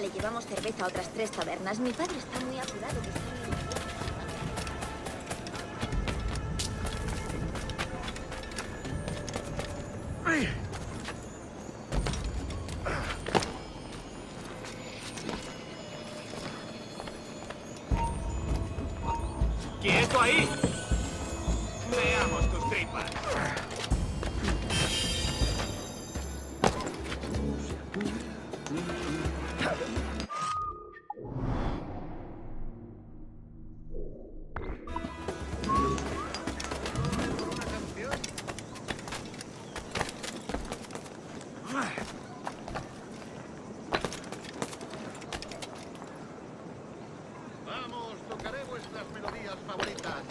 le llevamos cerveza a otras 3 tabernas. Mi padre está muy apurado. Que está ¡Quieto ahí! Veamos tus tripas. Vamos, tocaré vuestras melodías favoritas.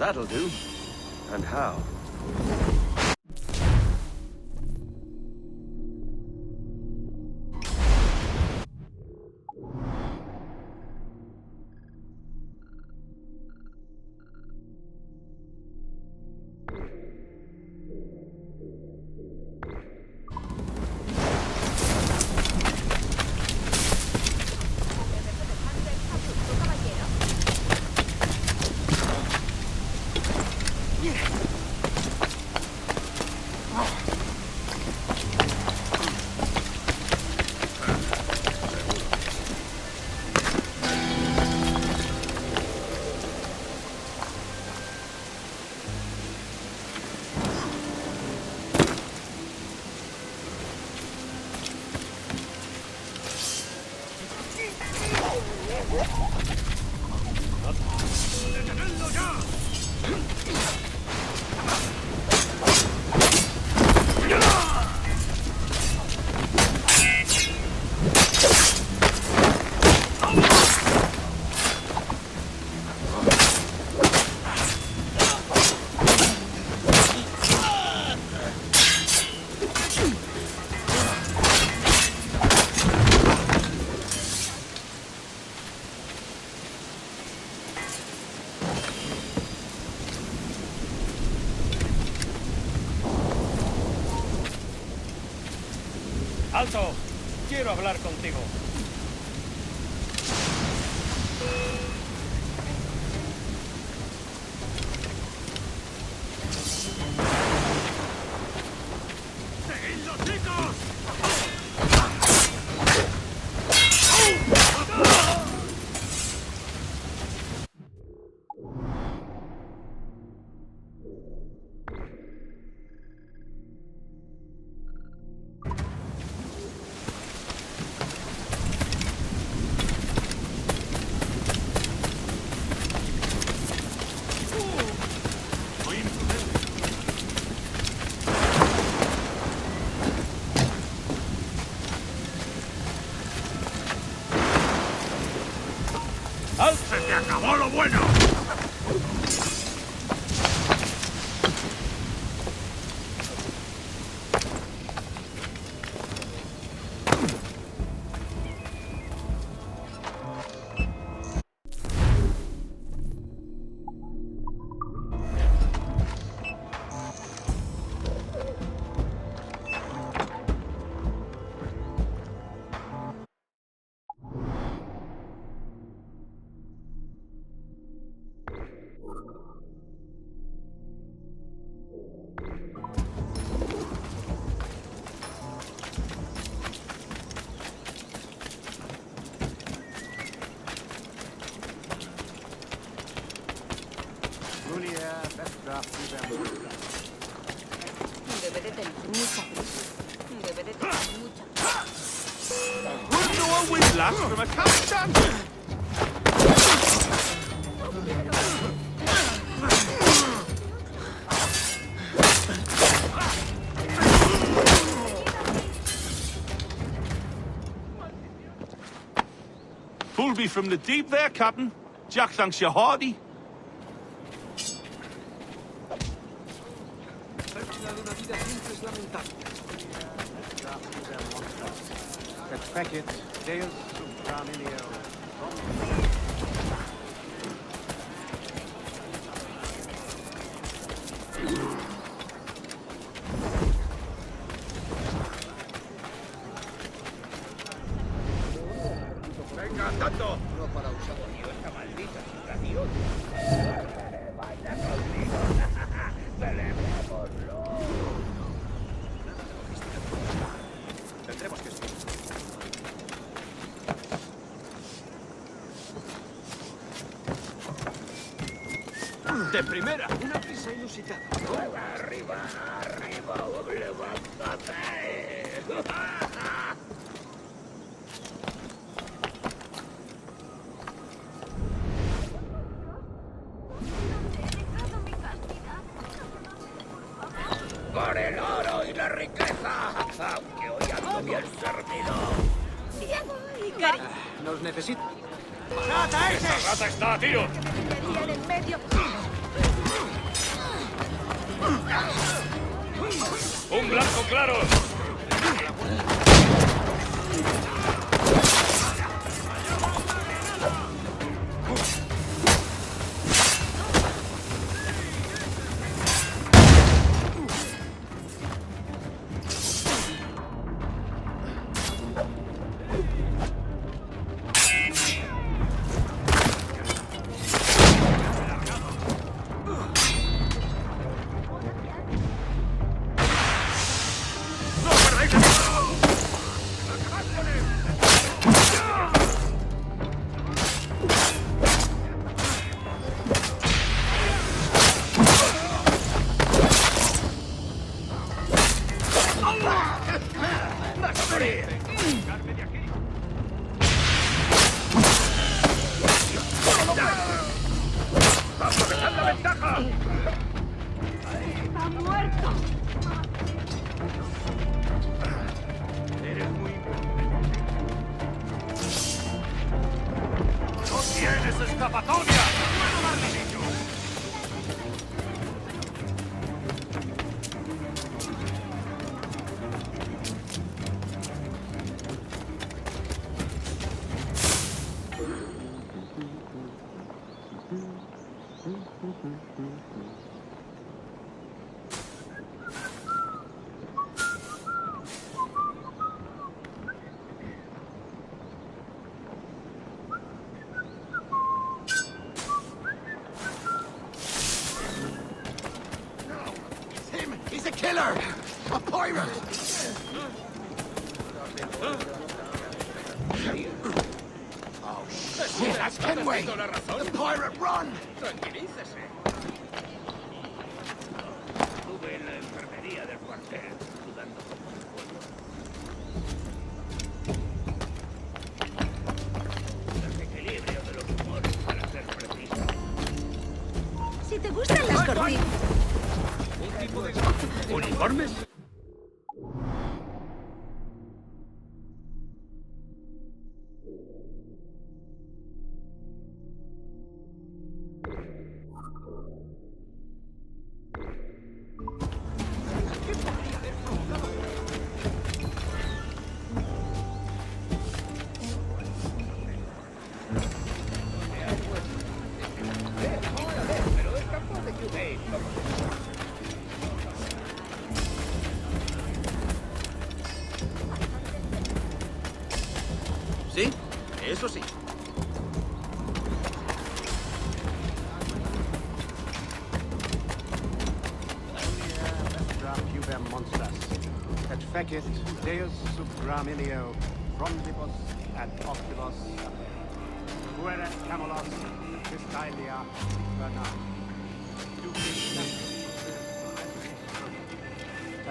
That'll do. And how? ¡Alto! Quiero hablar contigo. ¡Seguidlos, chicos! casa. Debe de tener mucha. Wouldn't know a windlass from a capstan. Pulled me from the deep there, Captain. Jack thanks you hearty. Venga, andando. No para usar. Esta maldita situación. Tendremos que seguir. De primera. Una prisa inusitada. Arriba, levántate. Por el oro y la riqueza, aunque hoy ando bien servido. Diego y Gary. Nos necesita. ¡Esa rata está a tiro! En el medio. ¡Un blanco claro! Está muerto. ¡No tienes escapatoria! ¡Puedo darle niño! He's a killer! A pirate! Oh, shit! That's Kenway! The pirate, run! Tranquilícese. Estuve en la enfermería del cuartel, sudando como un pollo. El equilibrio de los humores, para ser preciso. Si te gustan las cortinas. ¿Uniformes? Pero es capaz de que usted ¿Sí? Eso sí. Et fecit Deus sub gramilio, frondibus et octibus, pueret Camelos, Cristalia, Bernard.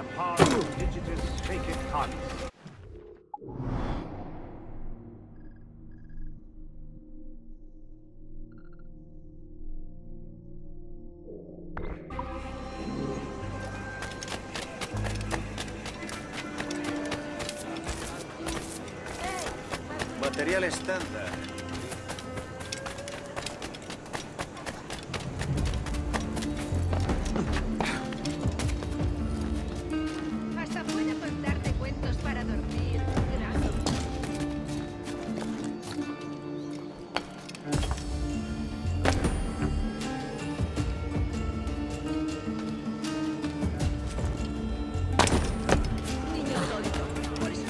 Temparo digitis fecit cardis. Material estándar. Hasta puedo contarte cuentos para dormir. Gracias. Niño tonto. Por eso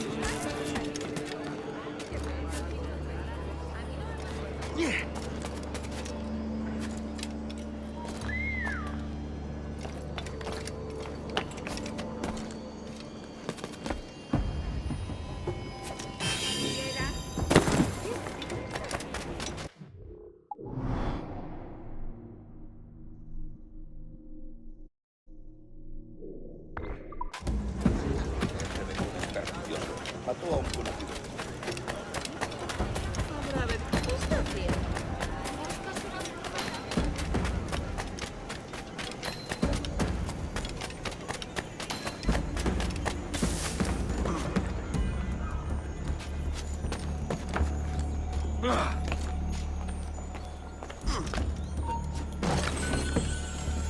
Mató a un conocido. a ver, ¿qué está haciendo?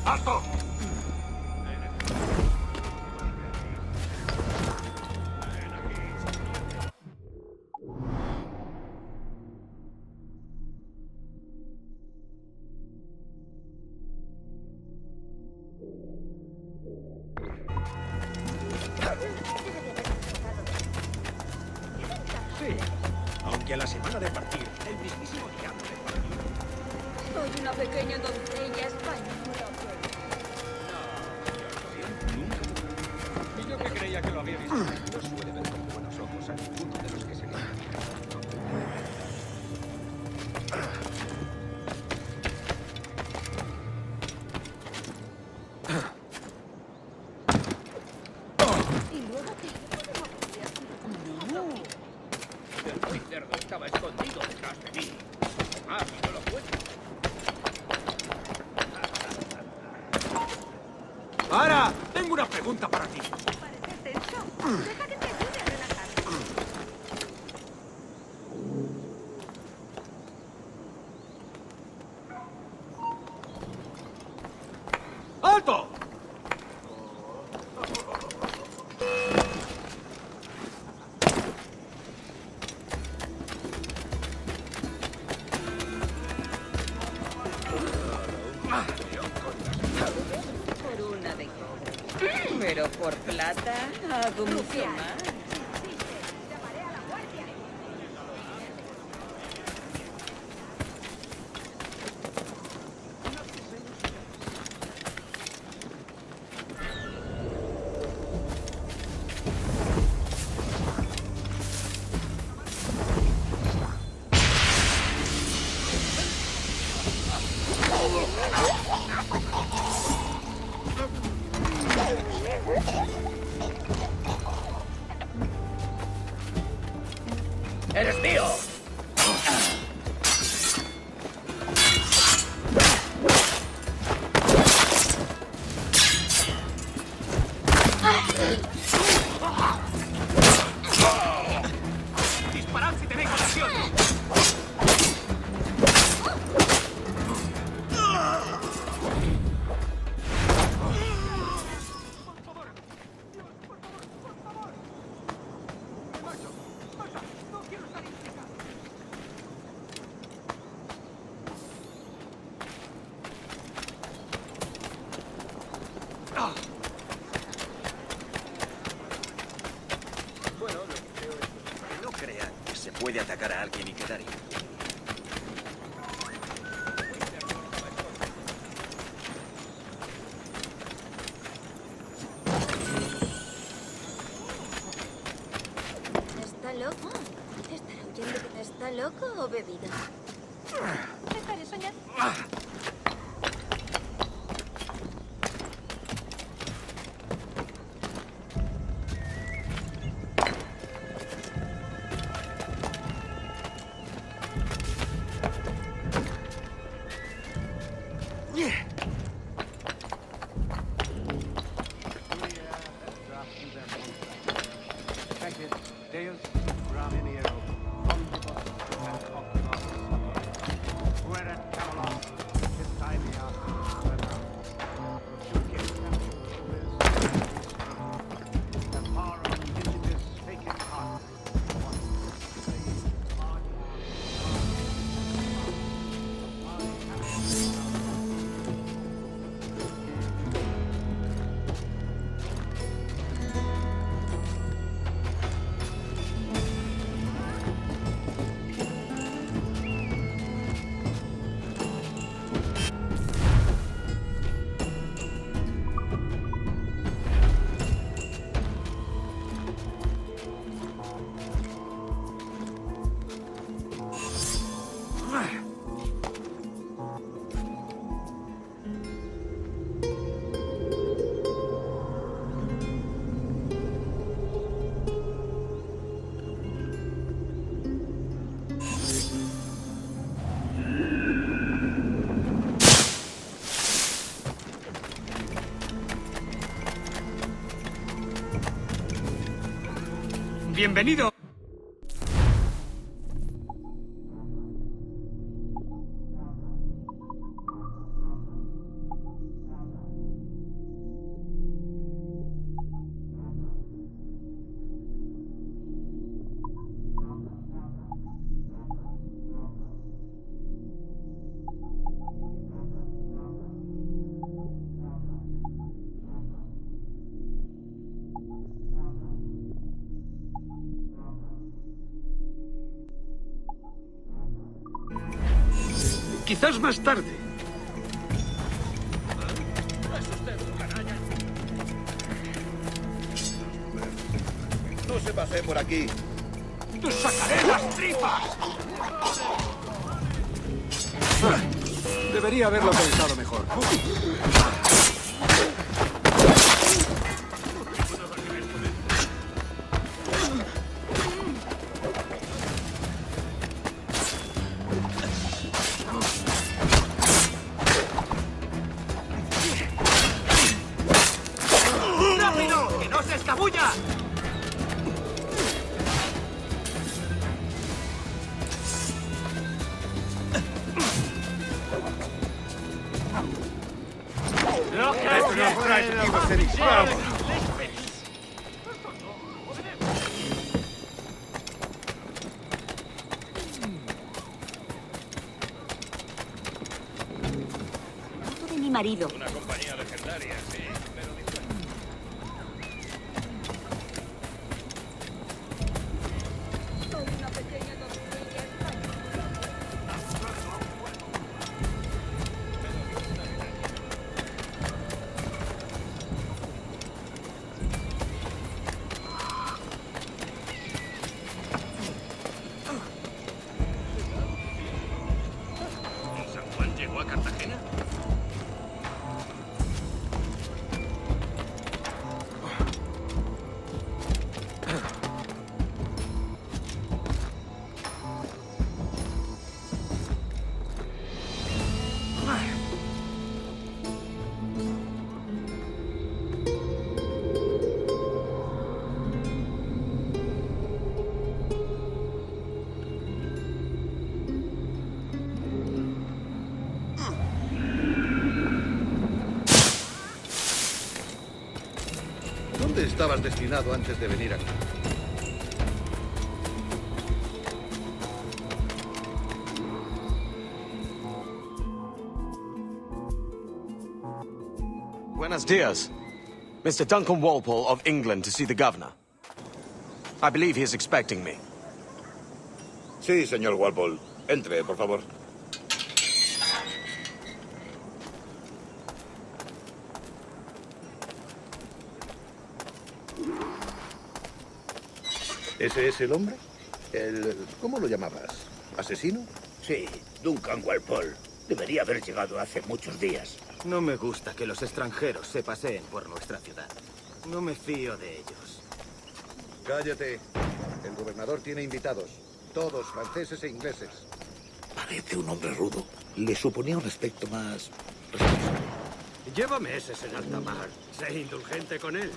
¡Alto! Sí, aunque a la semana de partir, el mismísimo diablo de partir. Soy una pequeña doncella española. Y yo que creía que lo había visto. No suele ver con buenos ojos a ninguno de los que se le Y luego te El muy cerdo estaba escondido detrás de mí. Ah, y no lo cuento. ¡Para! Tengo una pregunta para ti. pareces tenso. Deja que te ayude a relajarte. ¡Alto! Por una de cal. Pero por plata hago mucho más. ¡Eres mío! ¡Disparad si tenéis ocasión! Bueno, lo que creo es que no crean que se puede atacar a alguien y quedar impune. ¿Está loco? ¿Estará oyendo que está loco o bebido? Estaré soñando. Deus Graminio, Omnibus and Oculus Sapiens. Fuerat Camelot, Titania, Tempora Digitis Fecit Carnis. Bienvenido. Quizás más tarde. ¿Es usted un canalla? No se pase por aquí. ¡Te sacaré las tripas! Debería haberlo pensado mejor. ¡Rápido! ¡Que no se escabulla! ¡No de mi marido. Una compañía legendaria, sí. Pero Una pequeña tortuguilla. ¿San Juan llegó a Cartagena? ¿Dónde estabas destinado antes de venir aquí? Buenos dias. Mr. Duncan Walpole of England to see the governor. I believe he is expecting me. Sí, señor Walpole. Entre, por favor. ¿Ese es el hombre? ¿Cómo lo llamabas? ¿Asesino? Sí, Duncan Walpole. Debería haber llegado hace muchos días. No me gusta que los extranjeros se paseen por nuestra ciudad. No me fío de ellos. Cállate. El gobernador tiene invitados. Todos franceses e ingleses. Parece un hombre rudo. Le suponía un aspecto más responsable. Lleva meses en alta mar. Sé indulgente con él.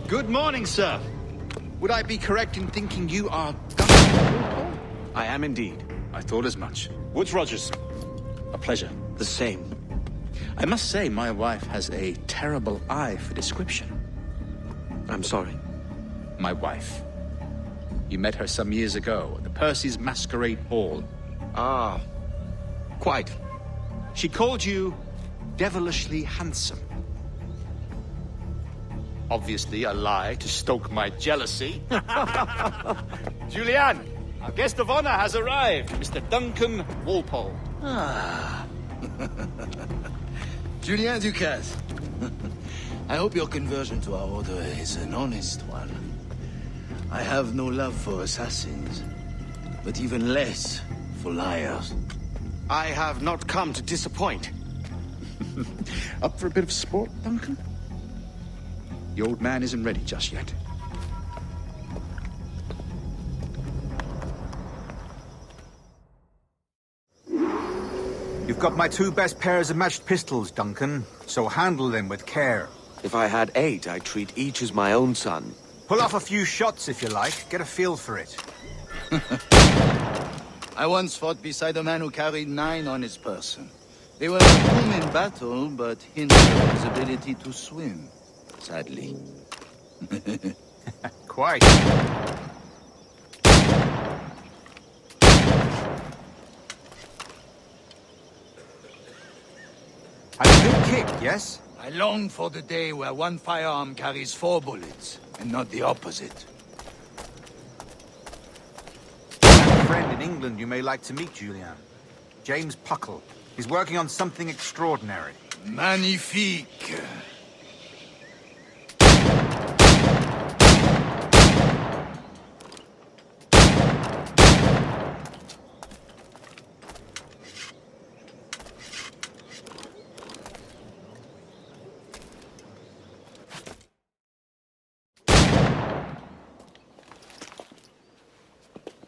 Good morning, sir. Would I be correct in thinking you are Duncan? I am indeed. I thought as much. Woods Rogers. A pleasure. The same. I must say, my wife has a terrible eye for description. I'm sorry. My wife. You met her some years ago at the Percy's Masquerade Ball. Ah, quite. She called you devilishly handsome. Obviously a lie to stoke my jealousy. Julianne, our guest of honor has arrived, Mr. Duncan Walpole. Ah. Julien Ducasse. I hope your conversion to our order is an honest one. I have no love for assassins, but even less for liars. I have not come to disappoint. Up for a bit of sport, Duncan? The old man isn't ready just yet. You've got my 2 best pairs of matched pistols, Duncan, so handle them with care. If I had 8, I'd treat each as my own son. Pull off a few shots if you like, get a feel for it. I once fought beside a man who carried 9 on his person. They were a boom in battle, but hindered his ability to swim, sadly. Quite. Had a good kick, yes? I long for the day where one firearm carries 4 bullets, and not the opposite. I have a friend in England you may like to meet, Julian. James Puckle. He's working on something extraordinary. Magnifique!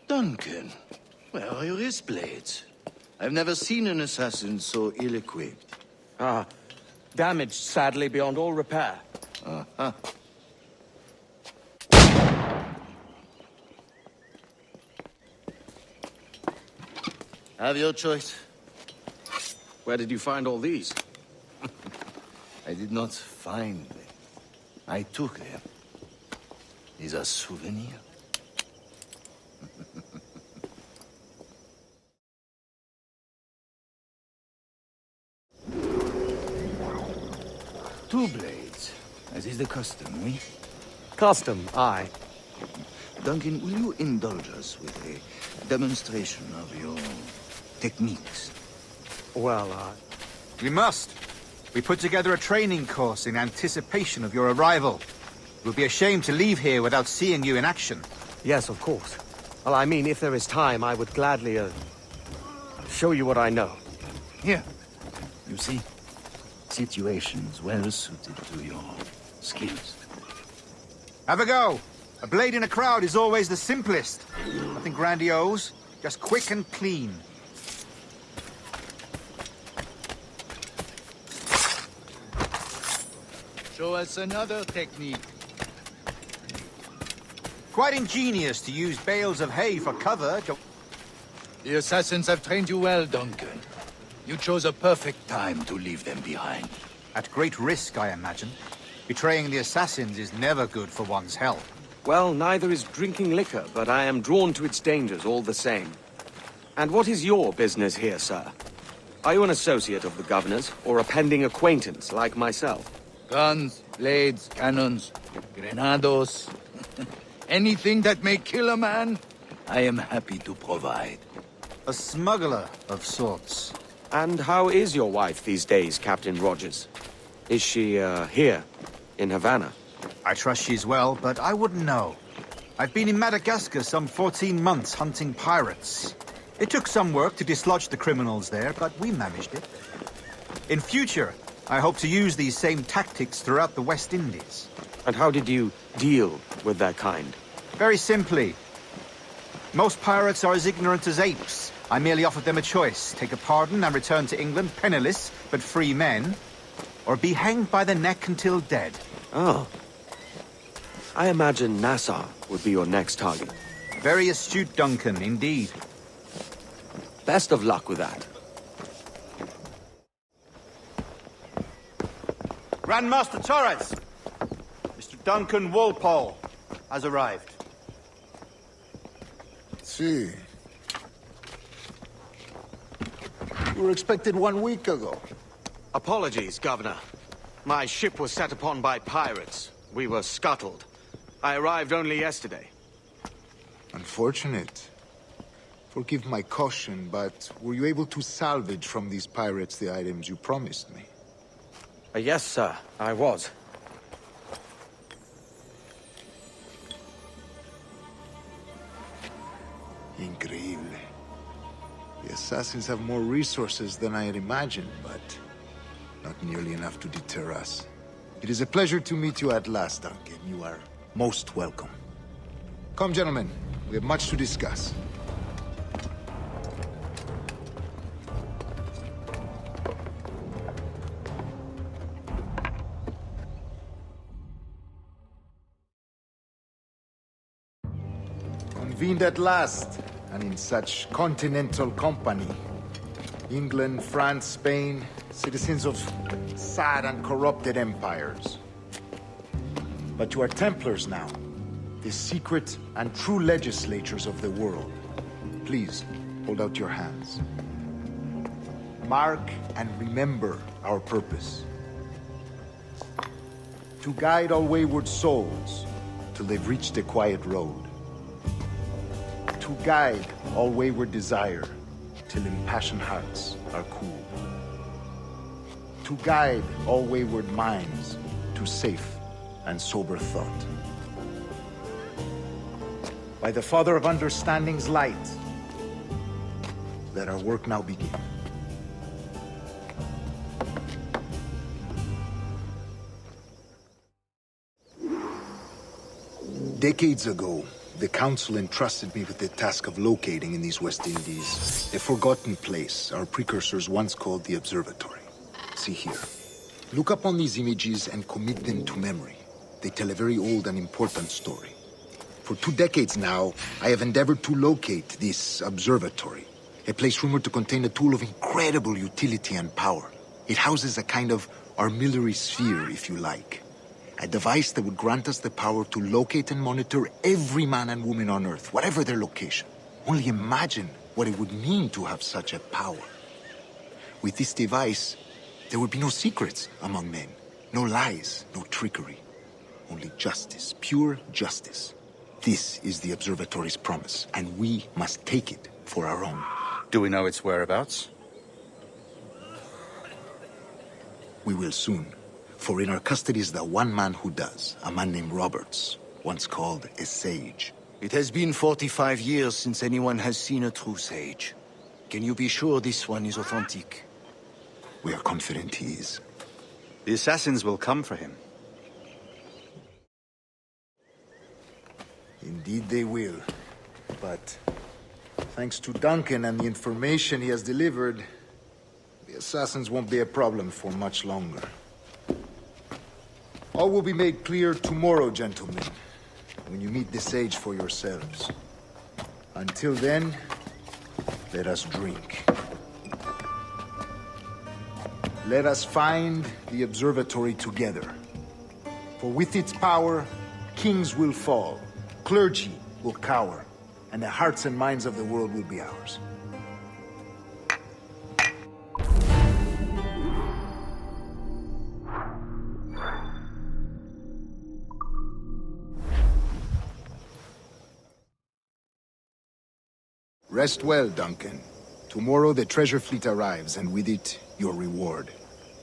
Duncan, where are your wrist blades? I've never seen an assassin so ill-equipped. Ah, damaged sadly beyond all repair. Uh-huh. Have your choice. Where did you find all these? I did not find them. I took them. These are souvenirs. Two blades, as is the custom, oui? Custom, aye. Duncan, will you indulge us with a demonstration of your techniques? Well, We must. We put together a training course in anticipation of your arrival. It would be a shame to leave here without seeing you in action. yes, of course. Well, I mean, if there is time, I would gladly, show you what I know. Here, you see, situations well suited to your skills. Have a go. A blade in a crowd is always the simplest. Nothing grandiose, just quick and clean. Show us another technique. Quite ingenious to use bales of hay for cover. The assassins have trained you well, Duncan. You chose a perfect time to leave them behind. At great risk, I imagine. Betraying the assassins is never good for one's health. Well, neither is drinking liquor, but I am drawn to its dangers all the same. And what is your business here, sir? Are you an associate of the governor's, or a pending acquaintance like myself? Guns, blades, cannons, grenados. Anything that may kill a man, I am happy to provide. A smuggler of sorts. And how is your wife these days, Captain Rogers? Is she, here, in Havana? I trust she's well, but I wouldn't know. I've been in Madagascar some 14 months hunting pirates. It took some work to dislodge the criminals there, but we managed it. In future, I hope to use these same tactics throughout the West Indies. And how did you deal with that kind? Very simply. Most pirates are as ignorant as apes. I merely offered them a choice. Take a pardon and return to England penniless, but free men. Or be hanged by the neck until dead. Oh. I imagine Nassau would be your next target. Very astute, Duncan, indeed. Best of luck with that. Grandmaster Torres! Mr. Duncan Walpole has arrived. See. You were expected 1 week ago. Apologies, Governor. My ship was set upon by pirates. We were scuttled. I arrived only yesterday. Unfortunate. Forgive my caution, but were you able to salvage from these pirates the items you promised me? Yes, sir, I was. Increíble. The assassins have more resources than I had imagined, but not nearly enough to deter us. It is a pleasure to meet you at last, Duncan. You are most welcome. Come, gentlemen. We have much to discuss. Convened at last, and in such continental company. England, France, Spain, citizens of sad and corrupted empires. But you are Templars now, the secret and true legislatures of the world. Please, hold out your hands. Mark and remember our purpose. To guide all wayward souls till they've reached a quiet road. To guide all wayward desire till impassioned hearts are cool. To guide all wayward minds to safe and sober thought. By the Father of Understanding's light, let our work now begin. Decades ago, the Council entrusted me with the task of locating in these West Indies a forgotten place our precursors once called the Observatory. See here. Look upon these images and commit them to memory. They tell a very old and important story. For 2 decades now, I have endeavored to locate this observatory, a place rumored to contain a tool of incredible utility and power. It houses a kind of armillary sphere, if you like. A device that would grant us the power to locate and monitor every man and woman on Earth, whatever their location. Only imagine what it would mean to have such a power. With this device, there would be no secrets among men, no lies, no trickery. Only justice, pure justice. This is the Observatory's promise, and we must take it for our own. Do we know its whereabouts? We will soon. For in our custody is the one man who does, a man named Roberts, once called a sage. It has been 45 years since anyone has seen a true sage. Can you be sure this one is authentic? We are confident he is. The assassins will come for him. Indeed they will. But thanks to Duncan and the information he has delivered, the assassins won't be a problem for much longer. All will be made clear tomorrow, gentlemen, when you meet the sage for yourselves. Until then, let us drink. Let us find the observatory together. For with its power, kings will fall, clergy will cower, and the hearts and minds of the world will be ours. Rest well, Duncan. Tomorrow the treasure fleet arrives, and with it, your reward.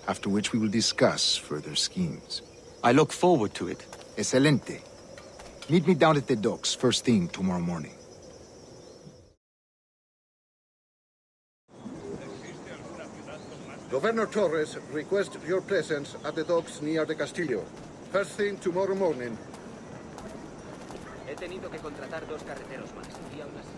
After which we will discuss further schemes. I look forward to it. Excelente. Meet me down at the docks first thing tomorrow morning. Governor Torres requests your presence at the docks near the Castillo. First thing tomorrow morning. He tenido que contratar 2 carreteros más y aún así